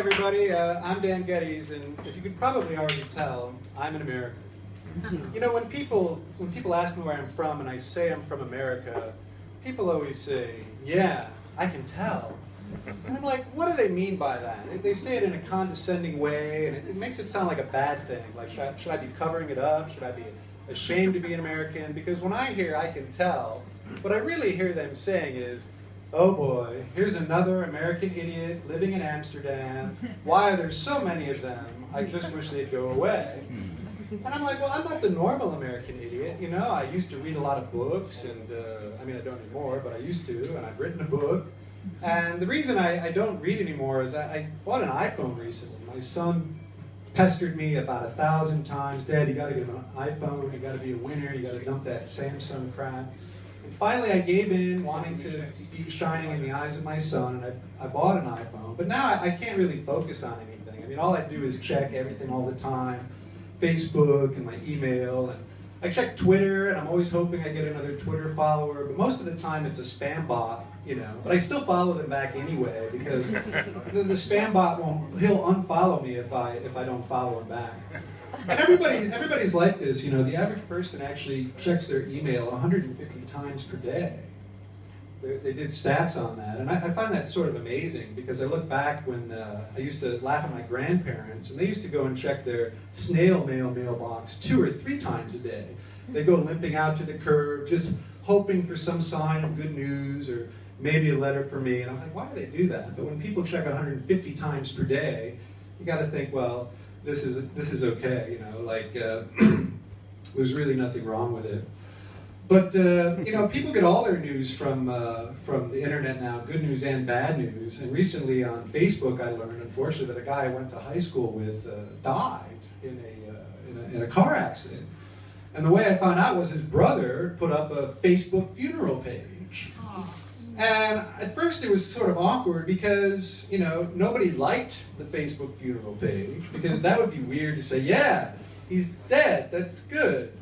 everybody, I'm Dan Geddes, and as you can probably already tell, I'm an American. You know, when people ask me where I'm from and I say I'm from America, people always say, yeah, I can tell. And I'm like, what do they mean by that? They say it in a condescending way, and it makes it sound like a bad thing. Like, should I be covering it up? Should I be ashamed to be an American? Because when I hear I can tell, what I really hear them saying is, oh boy, here's another American idiot living in Amsterdam. Why are there so many of them? I just wish they'd go away. And I'm like, well, I'm not the normal American idiot. You know, I used to read a lot of books, and I mean, I don't anymore, but I used to, and I've written a book. And the reason I don't read anymore is I bought an iPhone recently. My son pestered me about 1,000 times, Dad, you gotta get an iPhone, you gotta be a winner, you gotta dump that Samsung crap. And finally I gave in, wanting to be shining in the eyes of my son, and I bought an iPhone. But now I can't really focus on anything. I mean, all I do is check everything all the time, Facebook and my email, and I check Twitter, and I'm always hoping I get another Twitter follower, but most of the time it's a spam bot, you know. But I still follow them back anyway, because the spam bot he'll unfollow me if I don't follow him back. And everybody's like this, you know. The average person actually checks their email 150 times per day. They did stats on that, and I find that sort of amazing, because I look back when I used to laugh at my grandparents, and they used to go and check their snail mail mailbox 2 or 3 times a day. They go limping out to the curb, just hoping for some sign of good news, or maybe a letter for me, and I was like, why do they do that? But when people check 150 times per day, you got to think, well, this is okay, you know, like there's really nothing wrong with it. But you know, people get all their news from the internet now, good news and bad news. And recently on Facebook, I learned, unfortunately, that a guy I went to high school with died in a car accident. And the way I found out was his brother put up a Facebook funeral page. And at first it was sort of awkward because, you know, nobody liked the Facebook funeral page, because that would be weird to say, yeah, he's dead, that's good.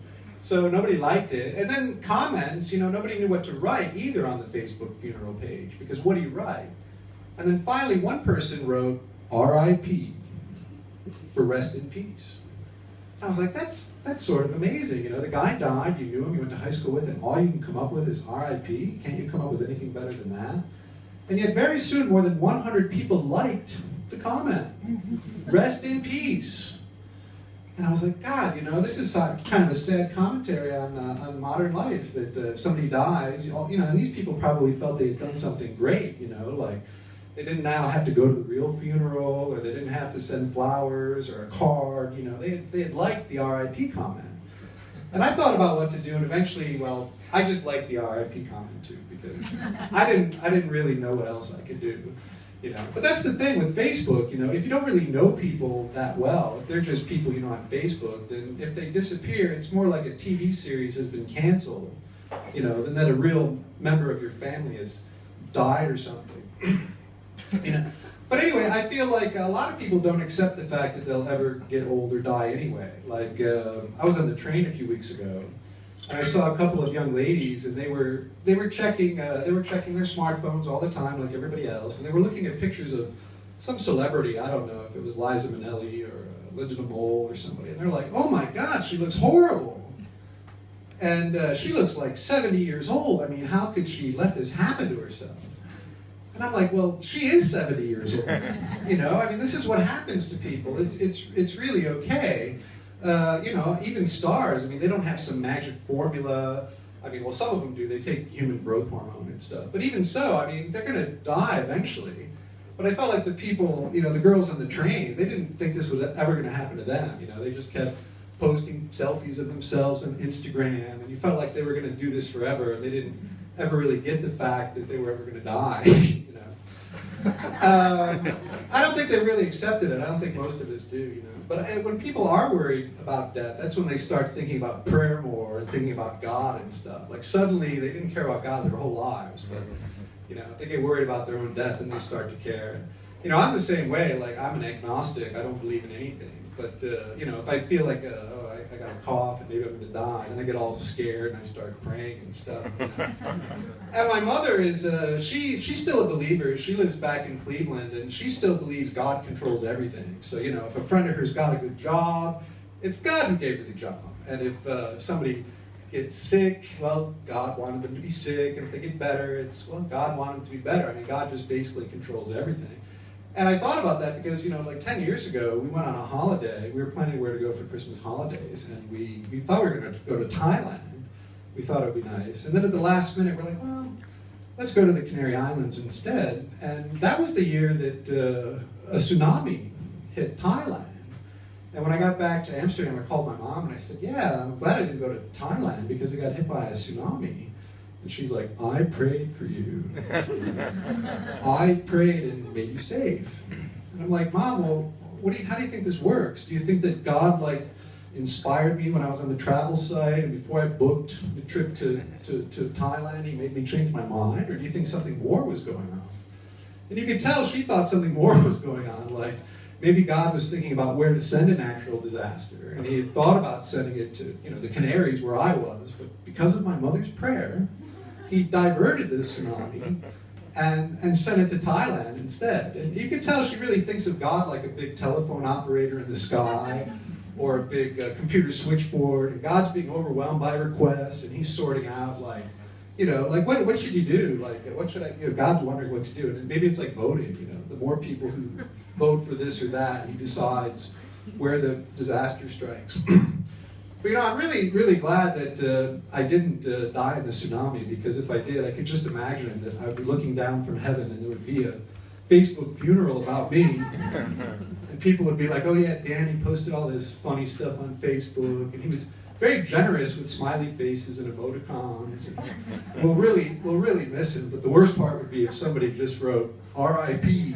So nobody liked it. And then comments, you know, nobody knew what to write either on the Facebook funeral page, because what do you write? And then finally one person wrote, R.I.P. for rest in peace. And I was like, that's sort of amazing. You know, the guy died, you knew him, you went to high school with him, all you can come up with is R.I.P.? Can't you come up with anything better than that? And yet very soon more than 100 people liked the comment. Rest in peace. And I was like, God, you know, this is kind of a sad commentary on modern life, that if somebody dies, you know, and these people probably felt they had done something great, you know, like they didn't now have to go to the real funeral, or they didn't have to send flowers or a card, you know, they had liked the R.I.P. comment. And I thought about what to do, and eventually, well, I just liked the R.I.P. comment too, because I didn't really know what else I could do. You know, but that's the thing with Facebook, you know, if you don't really know people that well, if they're just people you know on Facebook, then if they disappear, it's more like a TV series has been canceled, you know, than that a real member of your family has died or something. You know, but anyway, I feel like a lot of people don't accept the fact that they'll ever get old or die anyway. Like, I was on the train a few weeks ago, and I saw a couple of young ladies, and they were checking their smartphones all the time, like everybody else, and they were looking at pictures of some celebrity. I don't know if it was Liza Minnelli or Linda Mole or somebody, and they're like, "Oh my God, she looks horrible, and she looks like 70 years old. I mean, how could she let this happen to herself?" And I'm like, "Well, she is 70 years old. You know, I mean, this is what happens to people. It's really okay." You know, even stars, I mean, they don't have some magic formula. I mean, well, some of them do. They take human growth hormone and stuff. But even so, I mean, they're going to die eventually. But I felt like the people, you know, the girls on the train, they didn't think this was ever going to happen to them. You know, they just kept posting selfies of themselves on Instagram, and you felt like they were going to do this forever, and they didn't ever really get the fact that they were ever going to die. You know, I don't think they really accepted it. I don't think most of us do. You know. But when people are worried about death, that's when they start thinking about prayer more and thinking about God and stuff. Like suddenly they didn't care about God their whole lives, but you know, if they get worried about their own death, then they start to care. You know, I'm the same way. Like, I'm an agnostic. I don't believe in anything. But, you know, if I feel like, oh, I got a cough and maybe I'm going to die, then I get all scared and I start praying and stuff. You know? And my mother is, she's still a believer. She lives back in Cleveland, and she still believes God controls everything. So, you know, if a friend of hers got a good job, it's God who gave her the job. And if somebody gets sick, well, God wanted them to be sick. And if they get better, it's, well, God wanted them to be better. I mean, God just basically controls everything. And I thought about that because, you know, like 10 years ago, we went on a holiday. We were planning where to go for Christmas holidays, and we thought we were going to go to Thailand. We thought it would be nice. And then at the last minute, we're like, well, let's go to the Canary Islands instead. And that was the year that a tsunami hit Thailand. And when I got back to Amsterdam, I called my mom and I said, yeah, I'm glad I didn't go to Thailand because I got hit by a tsunami. And she's like, I prayed for you. I prayed and made you safe. And I'm like, Mom, well, how do you think this works? Do you think that God, like, inspired me when I was on the travel site and before I booked the trip to Thailand, he made me change my mind? Or do you think something more was going on? And you could tell she thought something more was going on, like maybe God was thinking about where to send a natural disaster. And he had thought about sending it to, you know, the Canaries where I was, but because of my mother's prayer, he diverted this tsunami and sent it to Thailand instead. And you can tell she really thinks of God like a big telephone operator in the sky or a big computer switchboard. And God's being overwhelmed by requests, and he's sorting out, like, you know, like, what should you do? Like, what should I, you know, God's wondering what to do. And maybe it's like voting, you know, the more people who vote for this or that, he decides where the disaster strikes. But, you know, I'm really, really glad that I didn't die in the tsunami, because if I did, I could just imagine that I would be looking down from heaven and there would be a Facebook funeral about me. And people would be like, oh yeah, Danny posted all this funny stuff on Facebook, and he was very generous with smiley faces and emoticons. And we'll really miss him, but the worst part would be if somebody just wrote R.I.P.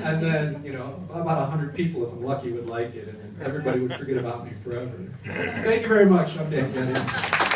and then, you know, about 100 people, if I'm lucky, would like it, and then everybody would forget about me forever. Thank you very much. I'm Dan Geddes.